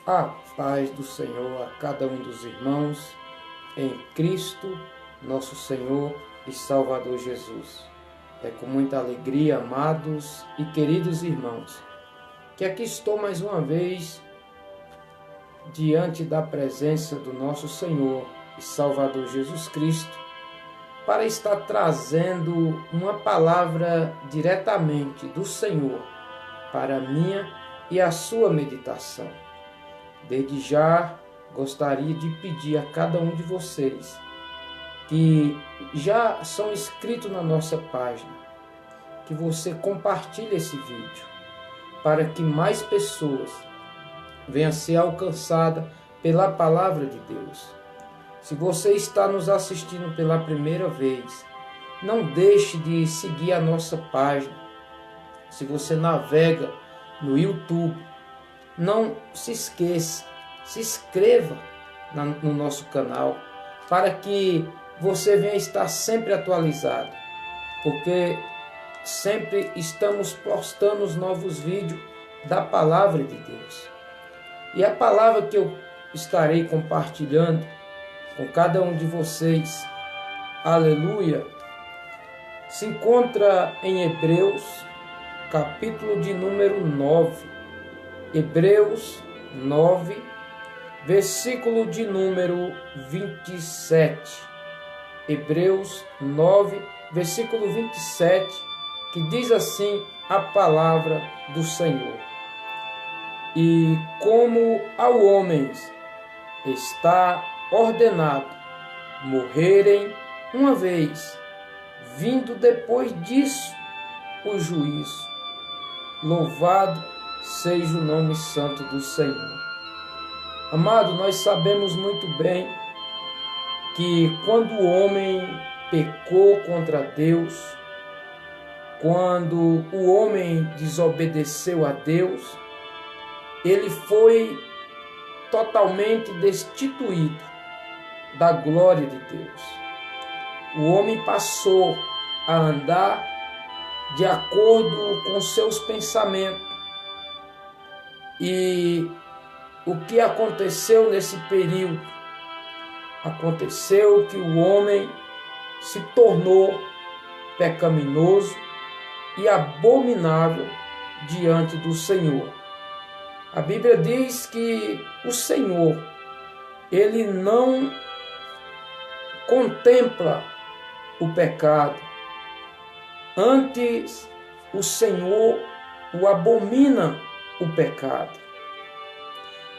A paz do Senhor a cada um dos irmãos em Cristo, nosso Senhor e Salvador Jesus. É com muita alegria, amados e queridos irmãos, que aqui estou mais uma vez diante da presença do nosso Senhor e Salvador Jesus Cristo, para estar trazendo uma palavra diretamente do Senhor para a minha e a sua meditação. Desde já gostaria de pedir a cada um de vocês que já são inscritos na nossa página, que você compartilhe esse vídeo para que mais pessoas venham a ser alcançadas pela palavra de Deus. Se você está nos assistindo pela primeira vez, não deixe de seguir a nossa página. Se você navega no YouTube, não se esqueça, se inscreva no nosso canal para que você venha estar sempre atualizado, porque sempre estamos postando os novos vídeos da palavra de Deus. E a palavra que eu estarei compartilhando com cada um de vocês, aleluia, se encontra em Hebreus, capítulo de número 9. Hebreus 9, versículo de número 27. Hebreus 9, versículo 27, que diz assim a palavra do Senhor. E como ao homens está ordenado morrerem uma vez, vindo depois disso o juízo. Louvado seja o nome santo do Senhor. Amado, nós sabemos muito bem que quando o homem pecou contra Deus, quando o homem desobedeceu a Deus, ele foi totalmente destituído da glória de Deus. O homem passou a andar de acordo com seus pensamentos. E o que aconteceu nesse período? Aconteceu que o homem se tornou pecaminoso e abominável diante do Senhor. A Bíblia diz que o Senhor, ele não contempla o pecado. Antes, o Senhor o abomina o pecado.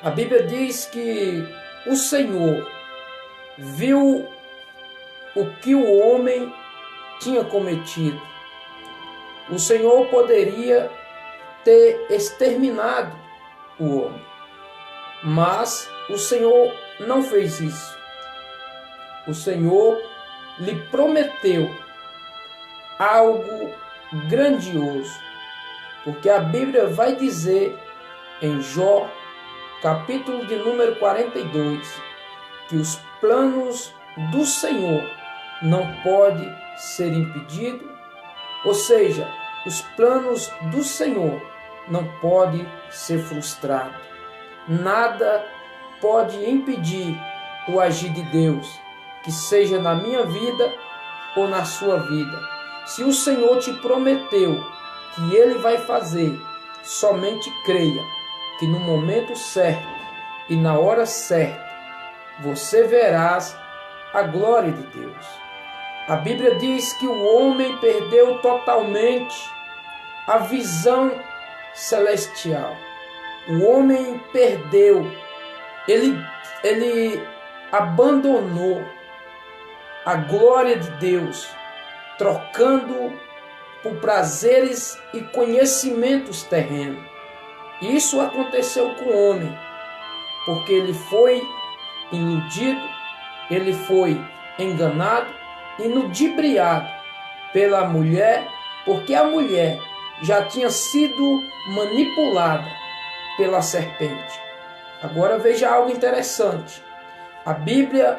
A Bíblia diz que o Senhor viu o que o homem tinha cometido. O Senhor poderia ter exterminado o homem, mas o Senhor não fez isso. O Senhor lhe prometeu algo grandioso, porque a Bíblia vai dizer em Jó, capítulo de número 42, que os planos do Senhor não podem ser impedidos, ou seja, os planos do Senhor não podem ser frustrados. Nada pode impedir o agir de Deus, que seja na minha vida ou na sua vida. Se o Senhor te prometeu que Ele vai fazer, somente creia que no momento certo e na hora certa você verás a glória de Deus. A Bíblia diz que o homem perdeu totalmente a visão celestial. O homem perdeu, ele abandonou a glória de Deus, trocando por prazeres e conhecimentos terrenos. Isso aconteceu com o homem, porque ele foi iludido, ele foi enganado e ludibriado pela mulher, porque a mulher já tinha sido manipulada pela serpente. Agora veja algo interessante. A Bíblia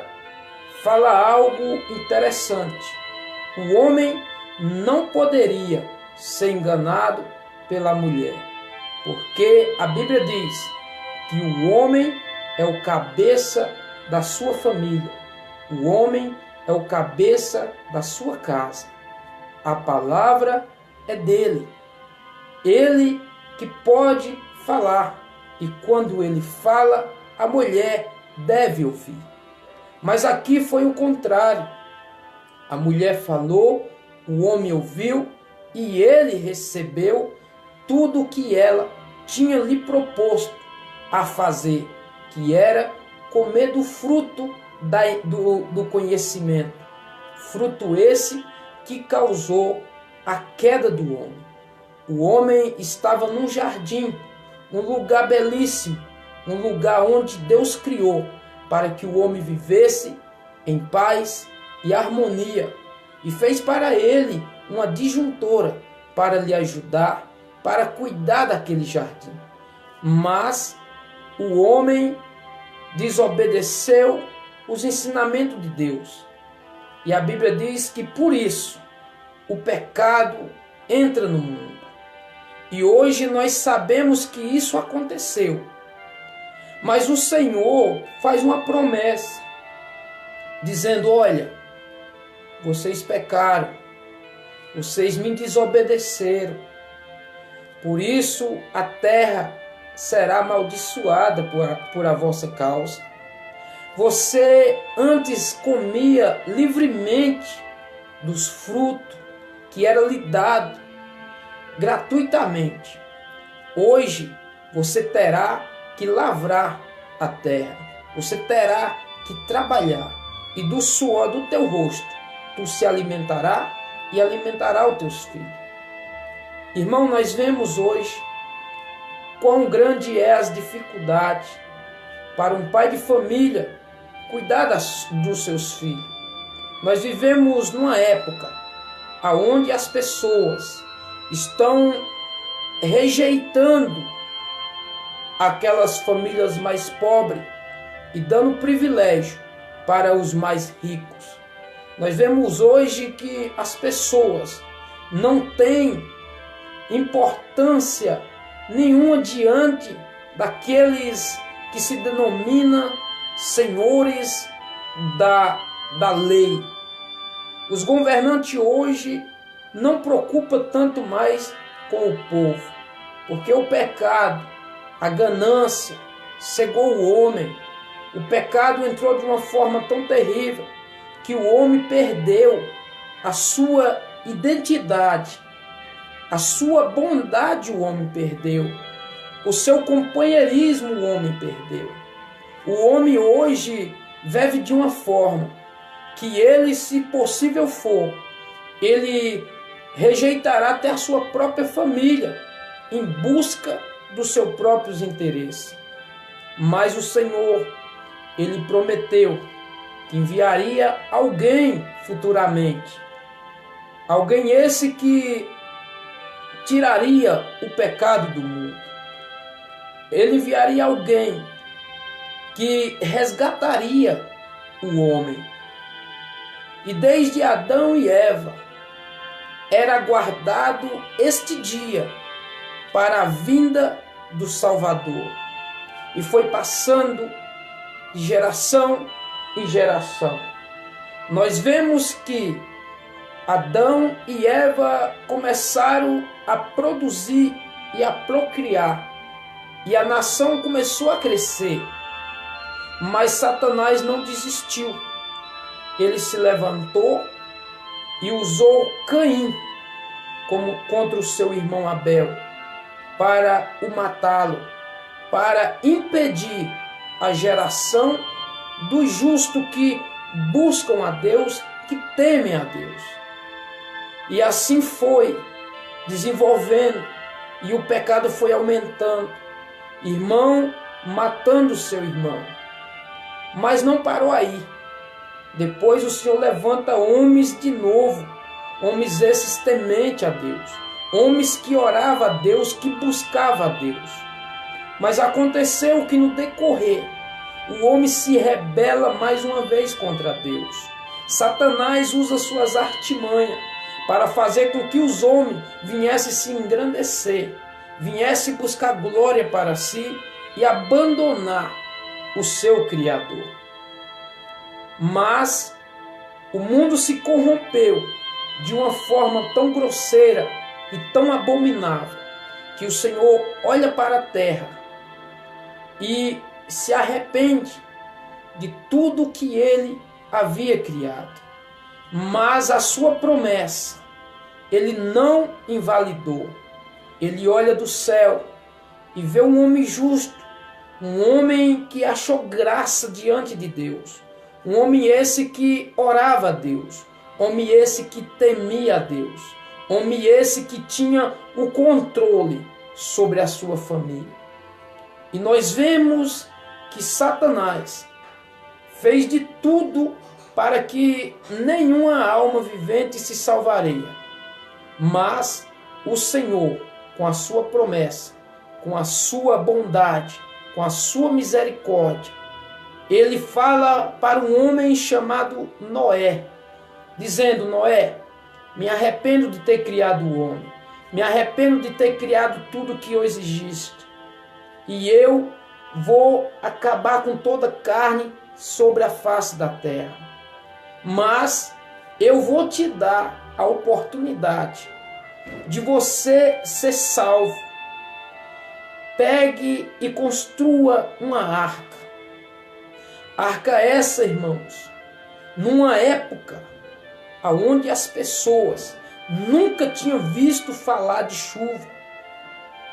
fala algo interessante. O homem não poderia ser enganado pela mulher, porque a Bíblia diz que o homem é o cabeça da sua família. O homem é o cabeça da sua casa. A palavra é dele. Ele que pode falar. E quando ele fala, a mulher deve ouvir. Mas aqui foi o contrário. A mulher falou, o homem ouviu e ele recebeu tudo o que ela tinha lhe proposto a fazer, que era comer do fruto do conhecimento. Fruto esse que causou a queda do homem. O homem estava num jardim, um lugar belíssimo, um lugar onde Deus criou para que o homem vivesse em paz e harmonia, e fez para ele uma disjuntora para lhe ajudar, para cuidar daquele jardim. Mas o homem desobedeceu os ensinamentos de Deus. E a Bíblia diz que por isso o pecado entra no mundo. E hoje nós sabemos que isso aconteceu. Mas o Senhor faz uma promessa, dizendo: olha, vocês pecaram, vocês me desobedeceram, por isso a terra será amaldiçoada por a vossa causa. Você antes comia livremente dos frutos que era lhe dado gratuitamente. Hoje você terá que lavrar a terra, você terá que trabalhar, e do suor do teu rosto tu se alimentará e alimentará os teus filhos. Irmão, nós vemos hoje quão grande é as dificuldades para um pai de família cuidar dos seus filhos. Nós vivemos numa época onde as pessoas estão rejeitando aquelas famílias mais pobres e dando privilégio para os mais ricos. Nós vemos hoje que as pessoas não têm importância nenhuma diante daqueles que se denominam senhores da lei. Os governantes hoje não preocupam tanto mais com o povo, porque o pecado, a ganância, cegou o homem. O pecado entrou de uma forma tão terrível que o homem perdeu a sua identidade, a sua bondade o homem perdeu, o seu companheirismo o homem perdeu. O homem hoje vive de uma forma que ele, se possível for, ele rejeitará até a sua própria família em busca dos seus próprios interesses. Mas o Senhor, ele prometeu que enviaria alguém futuramente, alguém esse que tiraria o pecado do mundo. Ele enviaria alguém que resgataria o homem. E desde Adão e Eva era aguardado este dia para a vinda do Salvador. E foi passando de geração em geração. Nós vemos que Adão e Eva começaram a produzir e a procriar. E a nação começou a crescer. Mas Satanás não desistiu. Ele se levantou e usou Caim como contra o seu irmão Abel para o matá-lo, para impedir a geração do justo que buscam a Deus, que temem a Deus. E assim foi desenvolvendo, e o pecado foi aumentando, irmão matando seu irmão. Mas não parou aí. Depois o Senhor levanta homens de novo, homens esses tementes a Deus, homens que oravam a Deus, que buscavam a Deus. Mas aconteceu que no decorrer, o homem se rebela mais uma vez contra Deus. Satanás usa suas artimanhas para fazer com que os homens viessem se engrandecer, viessem buscar glória para si e abandonar o seu Criador. Mas o mundo se corrompeu de uma forma tão grosseira e tão abominável que o Senhor olha para a terra e se arrepende de tudo que ele havia criado. Mas a sua promessa ele não invalidou. Ele olha do céu e vê um homem justo, um homem que achou graça diante de Deus, um homem esse que orava a Deus, homem esse que temia a Deus, homem esse que tinha o controle sobre a sua família. E nós vemos que Satanás fez de tudo para que nenhuma alma vivente se salvaria. Mas o Senhor, com a sua promessa, com a sua bondade, com a sua misericórdia, ele fala para um homem chamado Noé, dizendo: Noé, me arrependo de ter criado o homem, me arrependo de ter criado tudo que eu exigiste, e eu vou acabar com toda carne sobre a face da terra. Mas eu vou te dar a oportunidade de você ser salvo. Pegue e construa uma arca. Arca essa, irmãos, numa época onde as pessoas nunca tinham visto falar de chuva.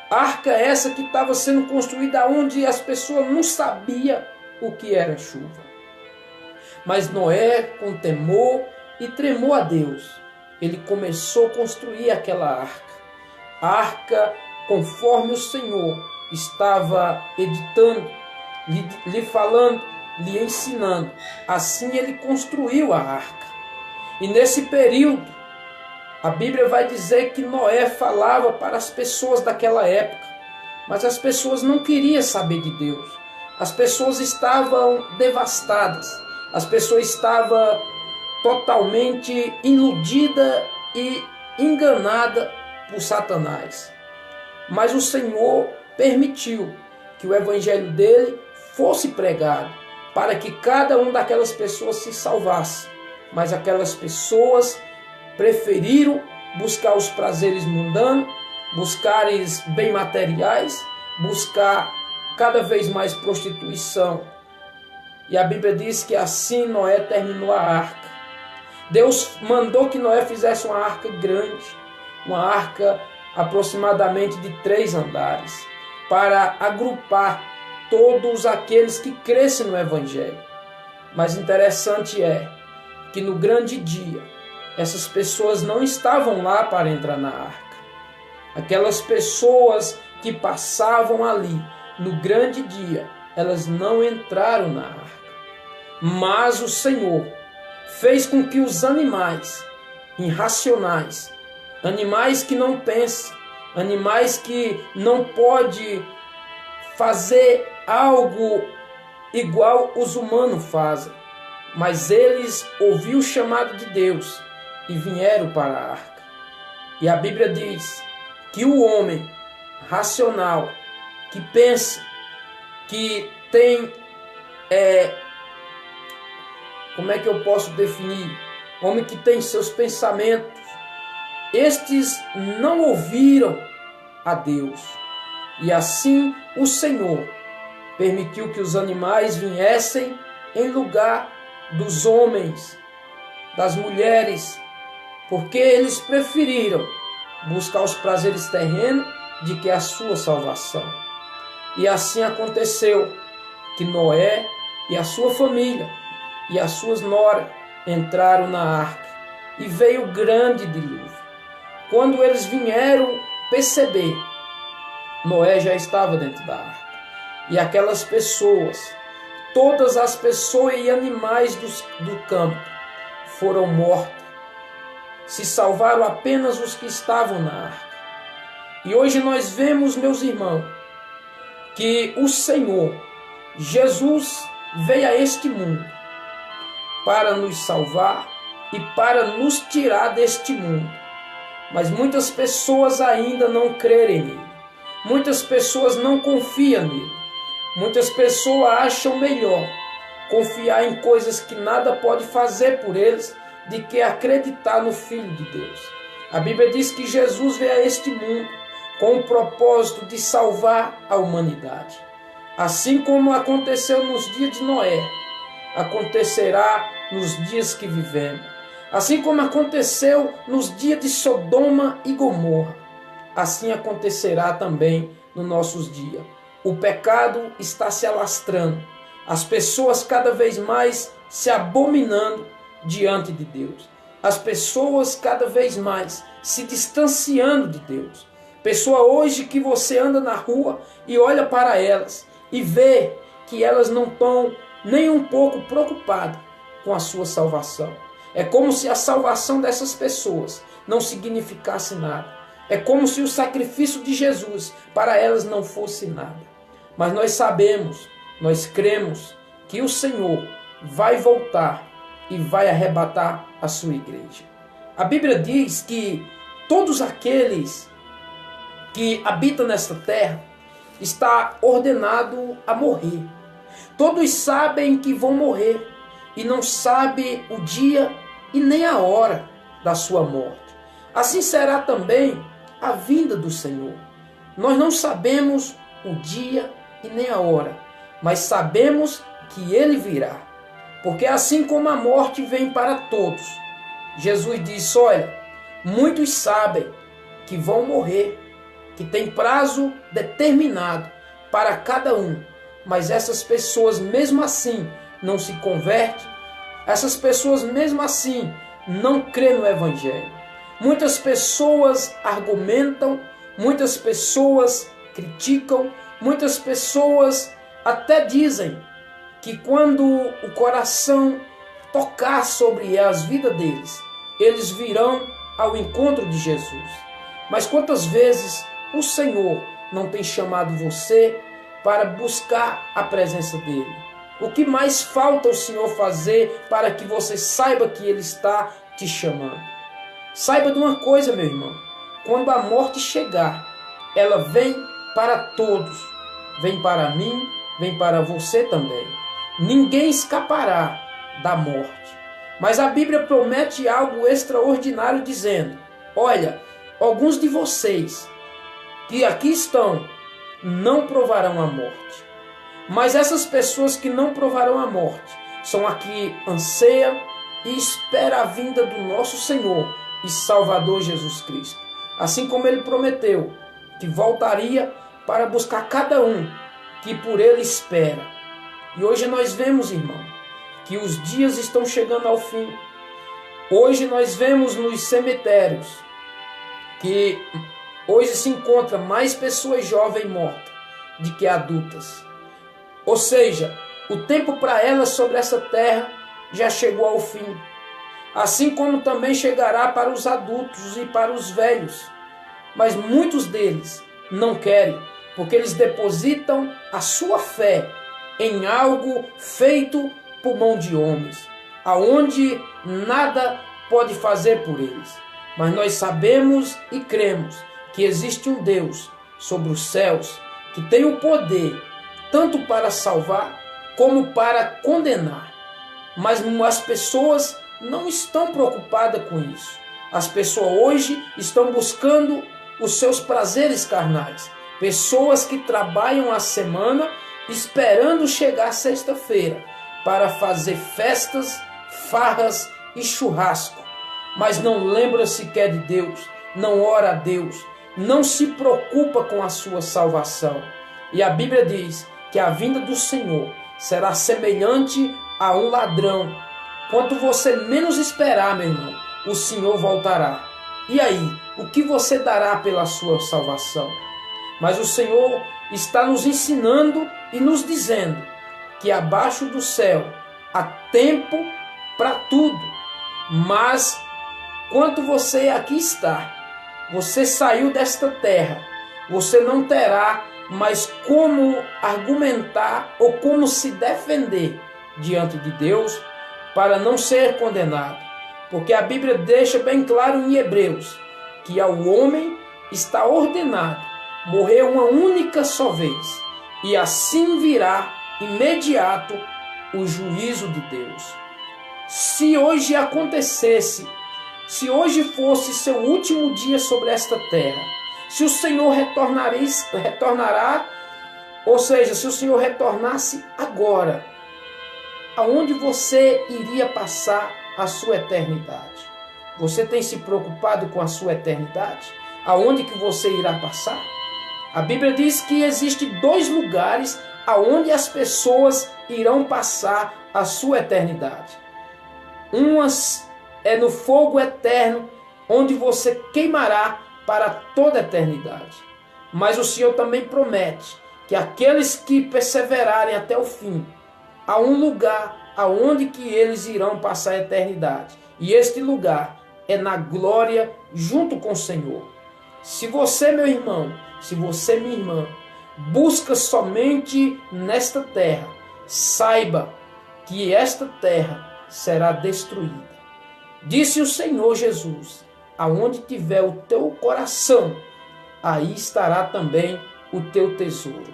Arca essa que estava sendo construída onde as pessoas não sabiam o que era chuva. Mas Noé, com temor e tremor a Deus, ele começou a construir aquela arca. A arca, conforme o Senhor estava editando, lhe falando, lhe ensinando. Assim ele construiu a arca. E nesse período, a Bíblia vai dizer que Noé falava para as pessoas daquela época, mas as pessoas não queriam saber de Deus. As pessoas estavam devastadas, as pessoas estavam totalmente iludidas e enganadas por Satanás. Mas o Senhor permitiu que o evangelho dele fosse pregado, para que cada uma daquelas pessoas se salvasse. Mas aquelas pessoas preferiram buscar os prazeres mundanos, buscar os bens materiais, buscar cada vez mais prostituição. E a Bíblia diz que assim Noé terminou a arca. Deus mandou que Noé fizesse uma arca grande, uma arca aproximadamente de 3 andares, para agrupar todos aqueles que crescem no Evangelho. Mas interessante é que no grande dia, essas pessoas não estavam lá para entrar na arca. Aquelas pessoas que passavam ali no grande dia, elas não entraram na arca. Mas o Senhor fez com que os animais irracionais, animais que não pensam, animais que não podem fazer algo igual os humanos fazem, mas eles ouviram o chamado de Deus e vieram para a arca. E a Bíblia diz que o homem racional, que pensa, que tem, como é que eu posso definir? Homem que tem seus pensamentos, estes não ouviram a Deus. E assim o Senhor permitiu que os animais viessem em lugar dos homens, das mulheres, porque eles preferiram buscar os prazeres terrenos de que a sua salvação. E assim aconteceu que Noé e a sua família e as suas noras entraram na arca e veio o grande dilúvio. Quando eles vieram perceber, Noé já estava dentro da arca. E aquelas pessoas, todas as pessoas e animais do campo foram mortos. Se salvaram apenas os que estavam na arca. E hoje nós vemos, meus irmãos, que o Senhor, Jesus, veio a este mundo para nos salvar e para nos tirar deste mundo. Mas muitas pessoas ainda não crerem nele. Muitas pessoas não confiam nele. Muitas pessoas acham melhor confiar em coisas que nada pode fazer por eles do que acreditar no Filho de Deus. A Bíblia diz que Jesus veio a este mundo com o propósito de salvar a humanidade. Assim como aconteceu nos dias de Noé, acontecerá nos dias que vivemos. Assim como aconteceu nos dias de Sodoma e Gomorra, assim acontecerá também nos nossos dias. O pecado está se alastrando, as pessoas cada vez mais se abominando diante de Deus, as pessoas cada vez mais se distanciando de Deus. Pessoa hoje que você anda na rua e olha para elas e vê que elas não estão nem um pouco preocupadas com a sua salvação. É como se a salvação dessas pessoas não significasse nada. É como se o sacrifício de Jesus para elas não fosse nada. Mas nós sabemos, nós cremos que o Senhor vai voltar e vai arrebatar a sua igreja. A Bíblia diz que todos aqueles que habitam nesta terra está ordenado a morrer. Todos sabem que vão morrer e não sabem o dia e nem a hora da sua morte. Assim será também a vinda do Senhor. Nós não sabemos o dia e nem a hora, mas sabemos que Ele virá. Porque assim como a morte vem para todos, Jesus disse, olha, muitos sabem que vão morrer, que tem prazo determinado para cada um, mas essas pessoas mesmo assim não se convertem, essas pessoas mesmo assim não crêem no Evangelho. Muitas pessoas argumentam, muitas pessoas criticam, muitas pessoas até dizem que quando o coração tocar sobre as vidas deles, eles virão ao encontro de Jesus. Mas quantas vezes o Senhor não tem chamado você para buscar a presença dele? O que mais falta o Senhor fazer para que você saiba que Ele está te chamando? Saiba de uma coisa, meu irmão. Quando a morte chegar, ela vem para todos. Vem para mim, vem para você também. Ninguém escapará da morte. Mas a Bíblia promete algo extraordinário dizendo, olha, alguns de vocês que aqui estão não provarão a morte. Mas essas pessoas que não provarão a morte são as que anseiam e esperam a vinda do nosso Senhor e Salvador Jesus Cristo. Assim como Ele prometeu que voltaria para buscar cada um que por Ele espera. E hoje nós vemos, irmão, que os dias estão chegando ao fim. Hoje nós vemos nos cemitérios que hoje se encontra mais pessoas jovens mortas do que adultas. Ou seja, o tempo para elas sobre essa terra já chegou ao fim. Assim como também chegará para os adultos e para os velhos. Mas muitos deles não querem, porque eles depositam a sua fé em algo feito por mão de homens, aonde nada pode fazer por eles. Mas nós sabemos e cremos que existe um Deus sobre os céus que tem o poder tanto para salvar como para condenar. Mas as pessoas não estão preocupadas com isso. As pessoas hoje estão buscando os seus prazeres carnais. Pessoas que trabalham a semana esperando chegar sexta-feira para fazer festas, farras e churrasco. Mas não lembra sequer de Deus, não ora a Deus, não se preocupa com a sua salvação. E a Bíblia diz que a vinda do Senhor será semelhante a um ladrão. Quanto você menos esperar, meu irmão, o Senhor voltará. E aí, o que você dará pela sua salvação? Mas o Senhor está nos ensinando e nos dizendo que abaixo do céu há tempo para tudo. Mas quanto você aqui está, você saiu desta terra, você não terá mais como argumentar ou como se defender diante de Deus para não ser condenado. Porque a Bíblia deixa bem claro em Hebreus que ao homem está ordenado morrer uma única só vez e assim virá imediato o juízo de Deus. Se hoje acontecesse, se hoje fosse seu último dia sobre esta terra, se o Senhor retornará, ou seja, se o Senhor retornasse agora, aonde você iria passar a sua eternidade? Você tem se preocupado com a sua eternidade? Aonde que você irá passar? A Bíblia diz que existem 2 lugares aonde as pessoas irão passar a sua eternidade. Umas é no fogo eterno, onde você queimará para toda a eternidade. Mas o Senhor também promete que aqueles que perseverarem até o fim, há um lugar aonde que eles irão passar a eternidade. E este lugar é na glória junto com o Senhor. Se você, meu irmão, se você, minha irmã, busca somente nesta terra, saiba que esta terra será destruída. Disse o Senhor Jesus: aonde tiver o teu coração, aí estará também o teu tesouro.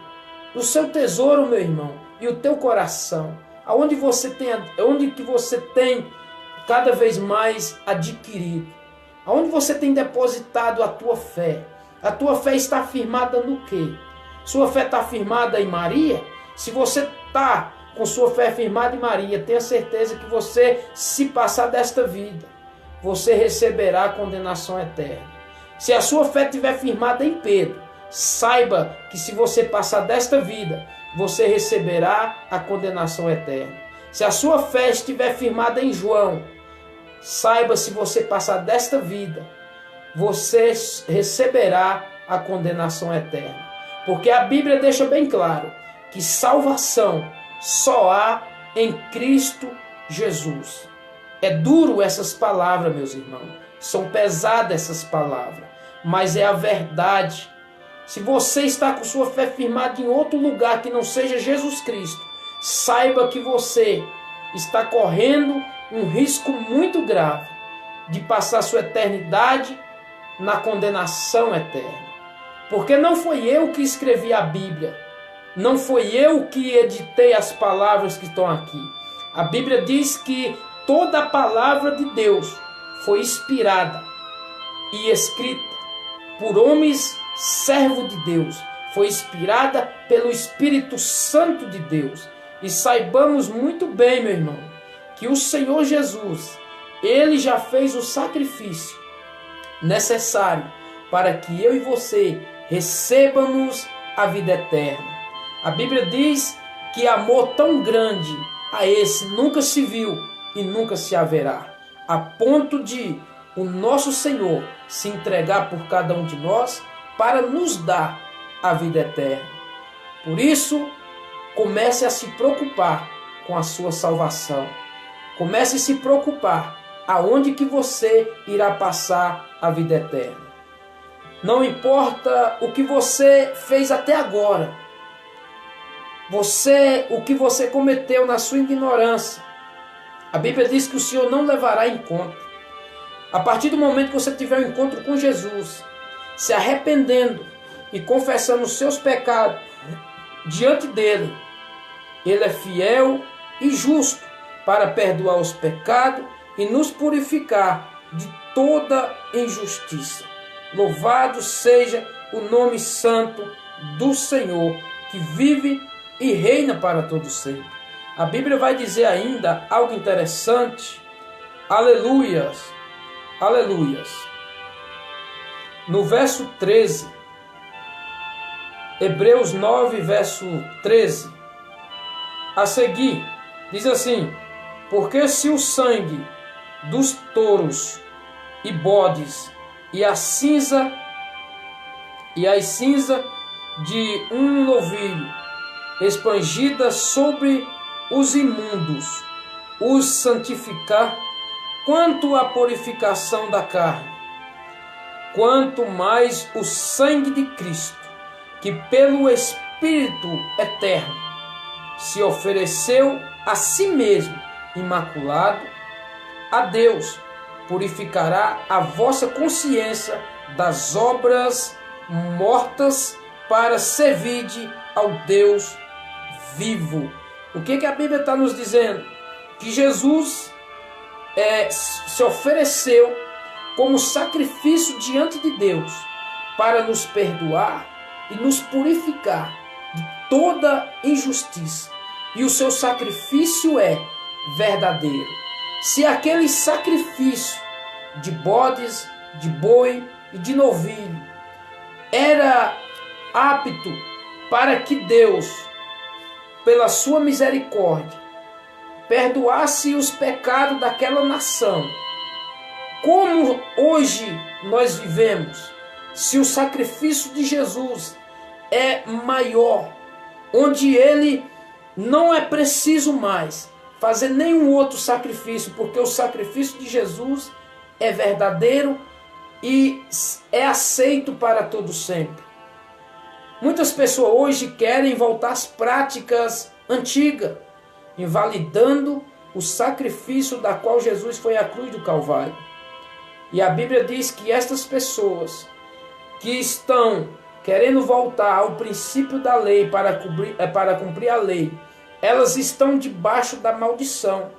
O seu tesouro, meu irmão, e o teu coração, onde que você tem cada vez mais adquirido, aonde você tem depositado a tua fé. A tua fé está firmada no quê? Sua fé está firmada em Maria? Se você está com sua fé firmada em Maria, tenha certeza que você, se passar desta vida, você receberá a condenação eterna. Se a sua fé estiver firmada em Pedro, saiba que se você passar desta vida, você receberá a condenação eterna. Se a sua fé estiver firmada em João, saiba, se você passar desta vida, você receberá a condenação eterna. Porque a Bíblia deixa bem claro que salvação só há em Cristo Jesus. É duro essas palavras, meus irmãos. São pesadas essas palavras, mas é a verdade. Se você está com sua fé firmada em outro lugar que não seja Jesus Cristo, saiba que você está correndo um risco muito grave de passar sua eternidade na condenação eterna. Porque não foi eu que escrevi a Bíblia, não foi eu que editei as palavras que estão aqui. A Bíblia diz que toda a palavra de Deus foi inspirada e escrita por homens servos de Deus, foi inspirada pelo Espírito Santo de Deus. E saibamos muito bem, meu irmão, que o Senhor Jesus, Ele já fez o sacrifício necessário para que eu e você recebamos a vida eterna. A Bíblia diz que amor tão grande a esse nunca se viu e nunca se haverá, a ponto de o nosso Senhor se entregar por cada um de nós para nos dar a vida eterna. Por isso, comece a se preocupar com a sua salvação. Comece a se preocupar aonde que você irá passar a vida eterna. Não importa o que você fez até agora, o que você cometeu na sua ignorância, a Bíblia diz que o Senhor não levará em conta. A partir do momento que você tiver um encontro com Jesus, se arrependendo e confessando os seus pecados diante dele, ele é fiel e justo para perdoar os pecados e nos purificar de toda injustiça. Louvado seja o nome santo do Senhor, que vive e reina para todo sempre. A Bíblia vai dizer ainda algo interessante. Aleluias, aleluias. No verso 13, Hebreus 9, verso 13, a seguir, diz assim: porque se o sangue dos touros e bodes e as cinza de um novilho expangida sobre os imundos os santificar, quanto à purificação da carne, quanto mais o sangue de Cristo, que pelo Espírito eterno se ofereceu a si mesmo imaculado, a Deus purificará a vossa consciência das obras mortas para servir ao Deus vivo. O que a Bíblia está nos dizendo? Que Jesus se ofereceu como sacrifício diante de Deus para nos perdoar e nos purificar de toda injustiça. E o seu sacrifício é verdadeiro. Se aquele sacrifício de bodes, de boi e de novilho era apto para que Deus, pela sua misericórdia, perdoasse os pecados daquela nação, como hoje nós vivemos, se o sacrifício de Jesus é maior, onde ele não é preciso mais fazer nenhum outro sacrifício, porque o sacrifício de Jesus é verdadeiro e é aceito para todo sempre. Muitas pessoas hoje querem voltar às práticas antigas, invalidando o sacrifício da qual Jesus foi à cruz do Calvário. E a Bíblia diz que estas pessoas que estão querendo voltar ao princípio da lei para cumprir a lei, elas estão debaixo da maldição.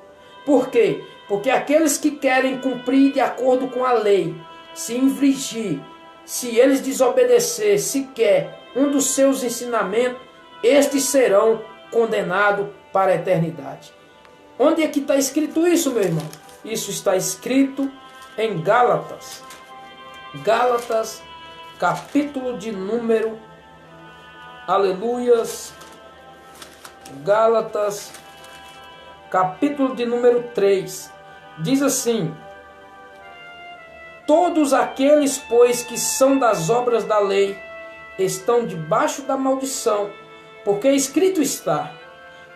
Por quê? Porque aqueles que querem cumprir de acordo com a lei, se infringir, se eles desobedecer sequer um dos seus ensinamentos, estes serão condenados para a eternidade. Onde é que está escrito isso, meu irmão? Isso está escrito em Gálatas. Gálatas, capítulo de número, aleluias, Gálatas, capítulo de número 3, diz assim: todos aqueles, pois, que são das obras da lei, estão debaixo da maldição, porque escrito está: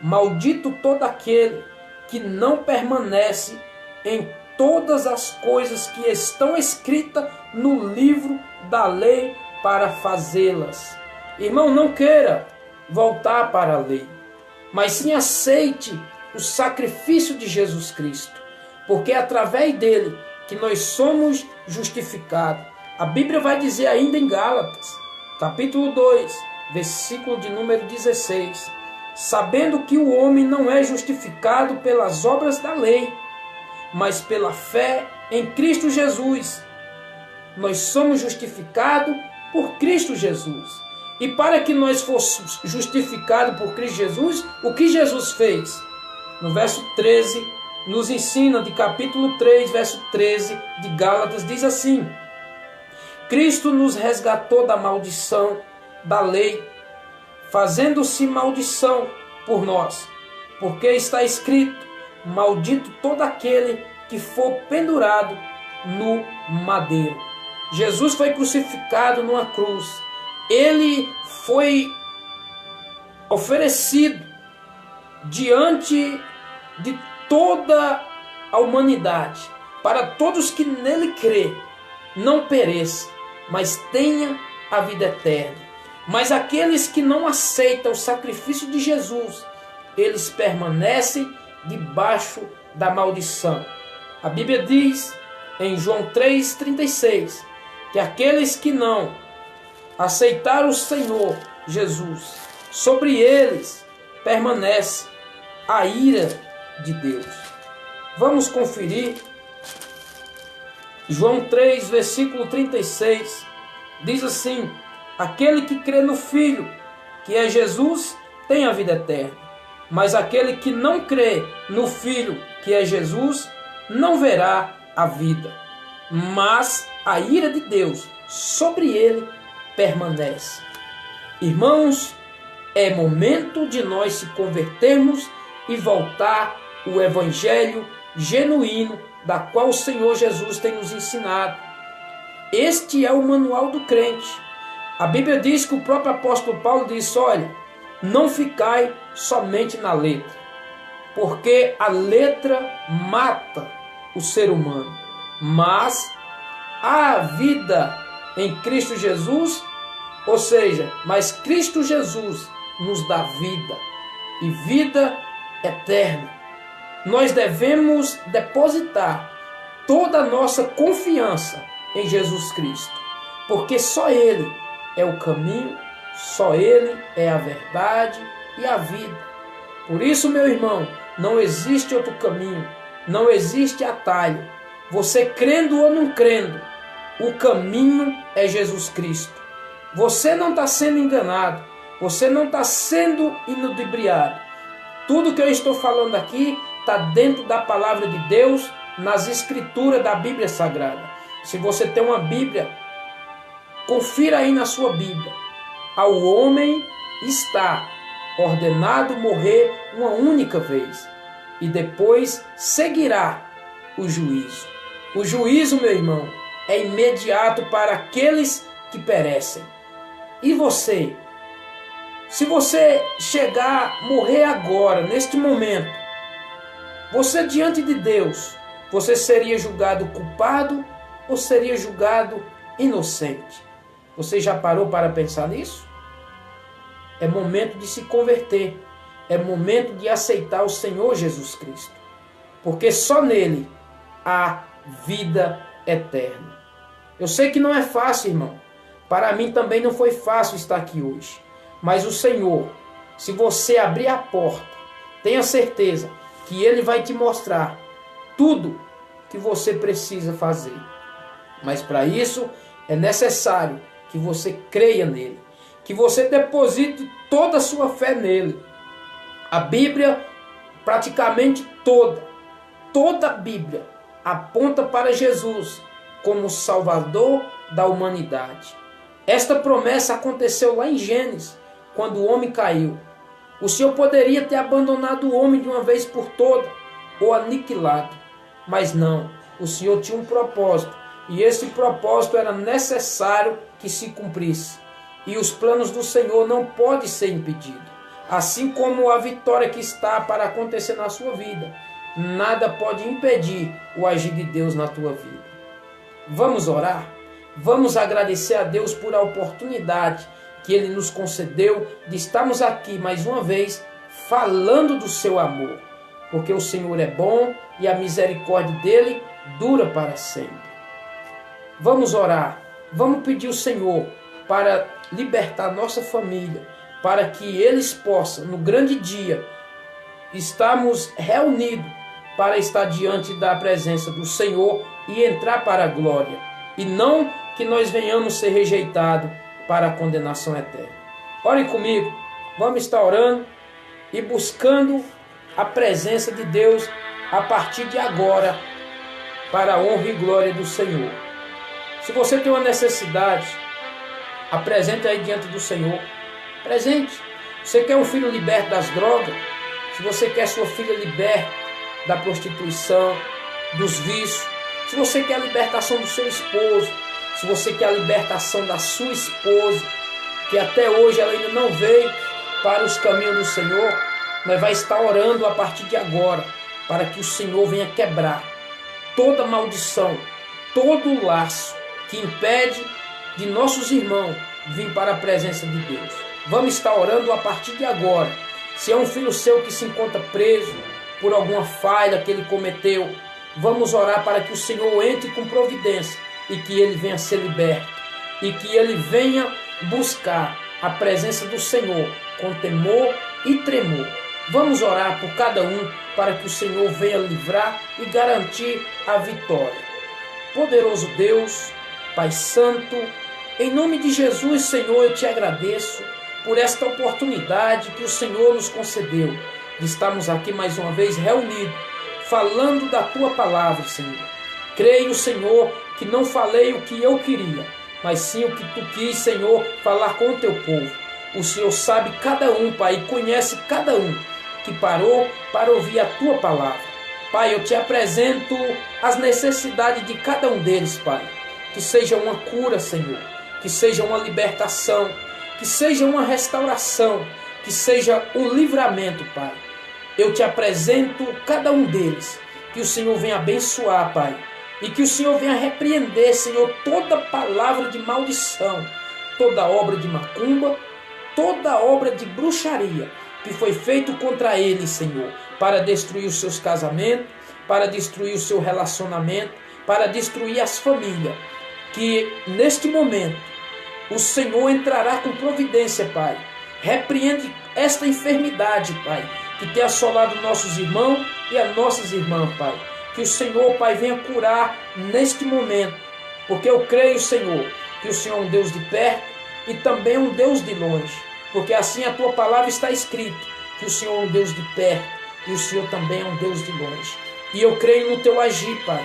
maldito todo aquele que não permanece em todas as coisas que estão escritas no livro da lei para fazê-las. Irmão, não queira voltar para a lei, mas sim aceite o sacrifício de Jesus Cristo, porque é através dele que nós somos justificados. A Bíblia vai dizer ainda em Gálatas, capítulo 2, versículo de número 16, sabendo que o homem não é justificado pelas obras da lei, mas pela fé em Cristo Jesus. Nós somos justificados por Cristo Jesus. E para que nós fôssemos justificados por Cristo Jesus, o que Jesus fez? No verso 13, nos ensina, de capítulo 3, verso 13 de Gálatas, diz assim: Cristo nos resgatou da maldição da lei, fazendo-se maldição por nós, porque está escrito: maldito todo aquele que for pendurado no madeiro. Jesus foi crucificado numa cruz. Ele foi oferecido diante de toda a humanidade, para todos que nele crê, não pereça, mas tenha a vida eterna. Mas aqueles que não aceitam o sacrifício de Jesus, eles permanecem debaixo da maldição. A Bíblia diz em João 3,36 que aqueles que não aceitaram o Senhor Jesus, sobre eles permanece a ira de Deus. Vamos conferir. João 3, versículo 36, diz assim: aquele que crê no Filho, que é Jesus, tem a vida eterna. Mas aquele que não crê no Filho, que é Jesus, não verá a vida, mas a ira de Deus sobre ele permanece. Irmãos, é momento de nós se convertermos e voltar o evangelho genuíno da qual o Senhor Jesus tem nos ensinado. Este é o manual do crente. A Bíblia diz que o próprio apóstolo Paulo disse: olha, não ficai somente na letra, porque a letra mata o ser humano, mas a vida em Cristo Jesus, ou seja, mas Cristo Jesus nos dá vida e vida eterna. Nós devemos depositar toda a nossa confiança em Jesus Cristo, porque só Ele é o caminho, Só Ele é a verdade e a vida. Por isso, meu irmão, não existe outro caminho, não existe atalho. Você crendo ou não crendo, o caminho é Jesus Cristo. Você não está sendo enganado, você não está sendo iludibriado. Tudo que eu estou falando aqui está dentro da palavra de Deus, nas escrituras da Bíblia Sagrada. Se você tem uma Bíblia, confira aí na sua Bíblia. Ao homem está ordenado morrer uma única vez, e depois seguirá o juízo. O juízo, meu irmão, é imediato para aqueles que perecem. E você? Se você chegar a morrer agora, neste momento, você diante de Deus, você seria julgado culpado ou seria julgado inocente? Você já parou para pensar nisso? É momento de se converter. É momento de aceitar o Senhor Jesus Cristo. Porque só nele há vida eterna. Eu sei que não é fácil, irmão. Para mim também não foi fácil estar aqui hoje. Mas o Senhor, se você abrir a porta, tenha certeza que Ele vai te mostrar tudo que você precisa fazer. Mas para isso é necessário que você creia nele, que você deposite toda a sua fé nele. A Bíblia, praticamente toda a Bíblia aponta para Jesus como Salvador da humanidade. Esta promessa aconteceu lá em Gênesis, quando o homem caiu. O Senhor poderia ter abandonado o homem de uma vez por todas, ou aniquilado. Mas não, o Senhor tinha um propósito, e esse propósito era necessário que se cumprisse. E os planos do Senhor não podem ser impedidos. Assim como a vitória que está para acontecer na sua vida, nada pode impedir o agir de Deus na tua vida. Vamos orar? Vamos agradecer a Deus por a oportunidade que Ele nos concedeu de estarmos aqui mais uma vez falando do seu amor. Porque o Senhor é bom e a misericórdia dEle dura para sempre. Vamos orar, vamos pedir ao Senhor para libertar nossa família, para que eles possam, no grande dia, estarmos reunidos para estar diante da presença do Senhor e entrar para a glória. E não que nós venhamos ser rejeitados para a condenação eterna. Ore comigo, vamos estar orando e buscando a presença de Deus a partir de agora, para a honra e glória do Senhor. Se você tem uma necessidade, apresente aí diante do Senhor. Presente. Você quer um filho liberto das drogas? Se você quer sua filha liberta da prostituição, dos vícios, se você quer a libertação do seu esposo, se você quer a libertação da sua esposa, que até hoje ela ainda não veio para os caminhos do Senhor, nós vamos estar orando a partir de agora, para que o Senhor venha quebrar toda maldição, todo laço que impede de nossos irmãos vir para a presença de Deus. Vamos estar orando a partir de agora. Se é um filho seu que se encontra preso por alguma falha que ele cometeu, vamos orar para que o Senhor entre com providência e que ele venha ser liberto e que ele venha buscar a presença do Senhor com temor e tremor. Vamos orar por cada um para que o Senhor venha livrar e garantir a vitória. Poderoso Deus, Pai Santo, em nome de Jesus, Senhor, eu te agradeço por esta oportunidade que o Senhor nos concedeu de estarmos aqui mais uma vez reunidos, falando da Tua palavra, Senhor. Creio, Senhor, que não falei o que eu queria, mas sim o que Tu quis, Senhor, falar com o Teu povo. O Senhor sabe cada um, Pai, e conhece cada um que parou para ouvir a Tua palavra. Pai, eu te apresento as necessidades de cada um deles, Pai. Que seja uma cura, Senhor, que seja uma libertação, que seja uma restauração, que seja um livramento, Pai. Eu te apresento cada um deles, que o Senhor venha abençoar, Pai, e que o Senhor venha repreender, Senhor, toda palavra de maldição, toda obra de macumba, toda obra de bruxaria que foi feito contra eles, Senhor, para destruir os seus casamentos, para destruir o seu relacionamento, para destruir as famílias. Que neste momento o Senhor entrará com providência, Pai. Repreende esta enfermidade, Pai, que tem assolado nossos irmãos e as nossas irmãs, Pai. Que o Senhor, Pai, venha curar neste momento, porque eu creio, Senhor, que o Senhor é um Deus de perto e também um Deus de longe, porque assim a Tua palavra está escrito, que o Senhor é um Deus de perto e o Senhor também é um Deus de longe. E eu creio no Teu agir, Pai,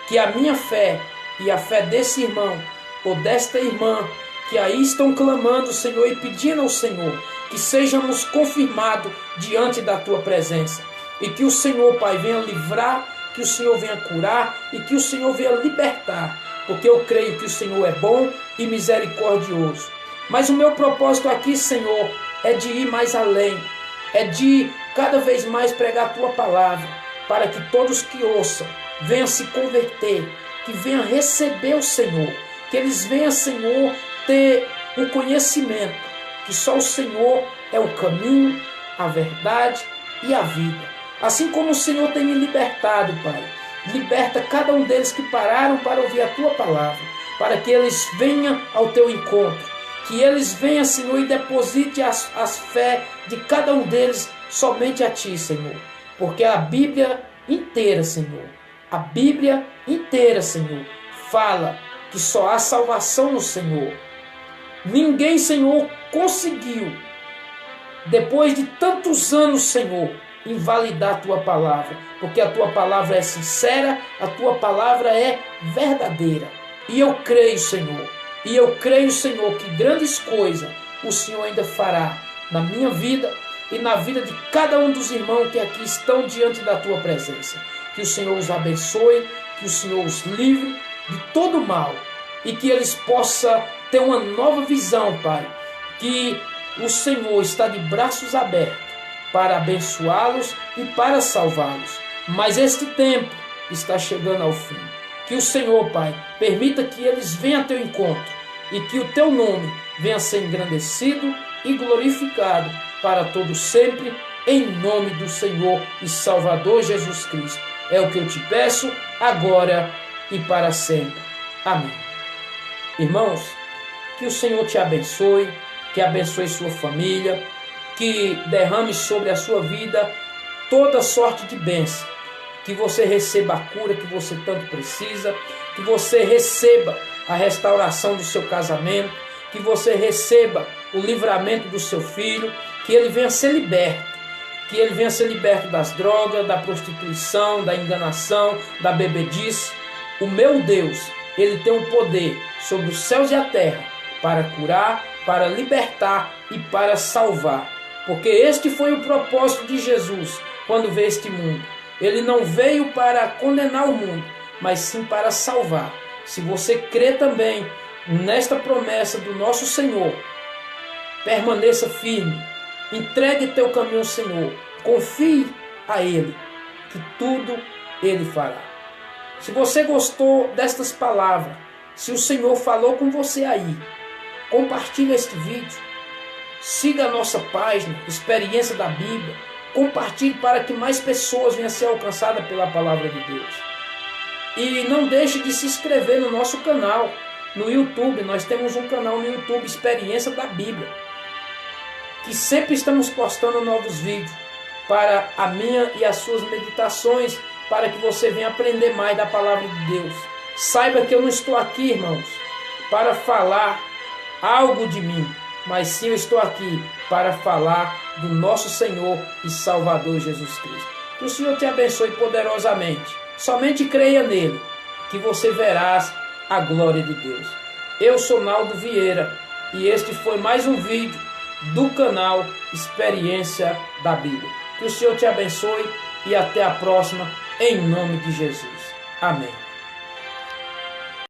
que a minha fé e a fé desse irmão ou desta irmã que aí estão clamando, Senhor, e pedindo ao Senhor que sejamos confirmados diante da Tua presença e que o Senhor, Pai, venha livrar, que o Senhor venha curar e que o Senhor venha libertar, porque eu creio que o Senhor é bom e misericordioso. Mas o meu propósito aqui, Senhor, é de ir mais além, é de cada vez mais pregar a Tua palavra, para que todos que ouçam venham se converter, que venham receber o Senhor, que eles venham, Senhor, ter o conhecimento que só o Senhor é o caminho, a verdade e a vida. Assim como o Senhor tem me libertado, Pai, liberta cada um deles que pararam para ouvir a Tua palavra, para que eles venham ao Teu encontro, que eles venham, Senhor, e deposite as fé de cada um deles somente a Ti, Senhor, porque a Bíblia inteira, Senhor, a Bíblia inteira, Senhor, fala que só há salvação no Senhor. Ninguém, Senhor, conseguiu, depois de tantos anos, Senhor, invalidar a Tua palavra, porque a Tua palavra é sincera, a Tua palavra é verdadeira. E eu creio, Senhor, que grandes coisas o Senhor ainda fará na minha vida e na vida de cada um dos irmãos que aqui estão diante da Tua presença. Que o Senhor os abençoe, que o Senhor os livre de todo mal e que eles possam ter uma nova visão, Pai, que o Senhor está de braços abertos para abençoá-los e para salvá-los. Mas este tempo está chegando ao fim. Que o Senhor, Pai, permita que eles venham a Teu encontro e que o Teu nome venha a ser engrandecido e glorificado para todos sempre, em nome do Senhor e Salvador Jesus Cristo. É o que eu te peço agora e para sempre. Amém. Irmãos, que o Senhor te abençoe, que abençoe sua família, que derrame sobre a sua vida toda sorte de bênção, que você receba a cura que você tanto precisa, que você receba a restauração do seu casamento, que você receba o livramento do seu filho, que ele venha ser liberto, que ele venha ser liberto das drogas, da prostituição, da enganação, da bebedice. O meu Deus, Ele tem o poder sobre os céus e a terra para curar, para libertar e para salvar. Porque este foi o propósito de Jesus quando veio a este mundo. Ele não veio para condenar o mundo, mas sim para salvar. Se você crê também nesta promessa do nosso Senhor, permaneça firme, entregue teu caminho ao Senhor, confie a Ele, que tudo Ele fará. Se você gostou destas palavras, se o Senhor falou com você aí, compartilhe este vídeo, siga a nossa página, Experiência da Bíblia, compartilhe para que mais pessoas venham a ser alcançadas pela palavra de Deus. E não deixe de se inscrever no nosso canal, no YouTube. Nós temos um canal no YouTube, Experiência da Bíblia, que sempre estamos postando novos vídeos para a minha e as suas meditações, para que você venha aprender mais da palavra de Deus. Saiba que eu não estou aqui, irmãos, para falar algo de mim, mas sim eu estou aqui para falar do nosso Senhor e Salvador Jesus Cristo. Que o Senhor te abençoe poderosamente. Somente creia nele, que você verás a glória de Deus. Eu sou Naldo Vieira e este foi mais um vídeo do canal Experiência da Bíblia. Que o Senhor te abençoe e até a próxima, em nome de Jesus. Amém.